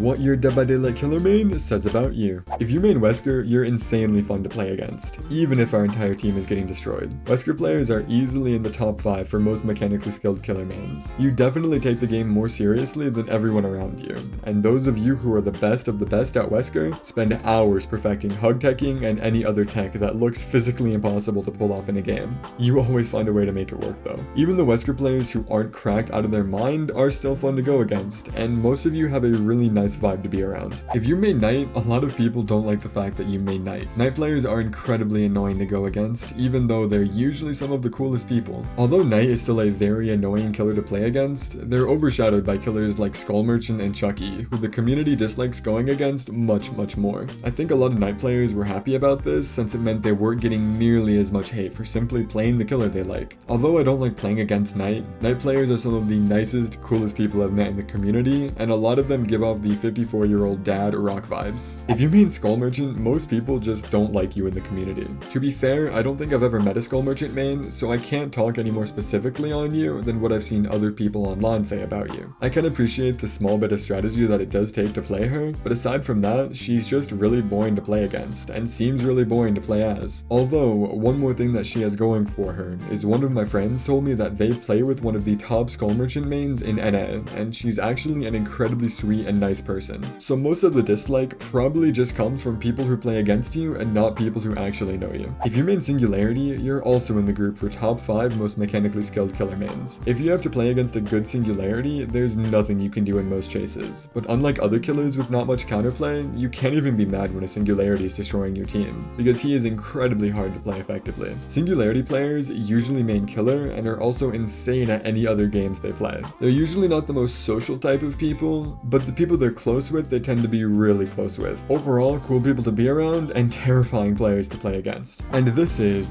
what your DBD Killer Main says about you. If you main Wesker, you're insanely fun to play against, even if our entire team is getting destroyed. Wesker players are easily in the top 5 for most mechanically skilled killer mains. You definitely take the game more seriously than everyone around you, and those of you who are the best of the best at Wesker spend hours perfecting hug teching and any other tech that looks physically impossible to pull off in a game. You always find a way to make it work though. Even the Wesker players who aren't cracked out of their mind are still fun to go against, and most of you have a really nice vibe to be around. If you main Knight, a lot of people don't like the fact that you main Knight. Knight players are incredibly annoying to go against, even though they're usually some of the coolest people. Although Knight is still a very annoying killer to play against, they're overshadowed by killers like Skull Merchant and Chucky, who the community dislikes going against much more. I think a lot of Knight players were happy about this, since it meant they weren't getting nearly as much hate for simply playing the killer they like. Although I don't like playing against Knight players are some of the nicest, coolest people I've met in the community, and a lot of them give off the 54-year-old dad rock vibes. If you main Skull Merchant, most people just don't like you in the community. To be fair, I don't think I've ever met a Skull Merchant main, so I can't talk any more specifically on you than what I've seen other people online say about you. I can appreciate the small bit of strategy that it does take to play her, but aside from that, she's just really boring to play against, and seems really boring to play as. Although, one more thing that she has going for her is one of my friends told me that they play with one of the top Skull Merchant mains in NA, and she's actually an incredibly sweet and nice person. So most of the dislike probably just comes from people who play against you and not people who actually know you. If you main Singularity, you're also in the group for top 5 most mechanically skilled killer mains. If you have to play against a good Singularity, there's nothing you can do in most chases, but unlike other killers with not much counterplay, you can't even be mad when a Singularity is destroying your team, because he is incredibly hard to play effectively. Singularity players usually main killer and are also insane at any other games they play. They're usually not the most social type of people, but the people they're close with, they tend to be really close with. Overall, cool people to be around and terrifying players to play against. And this is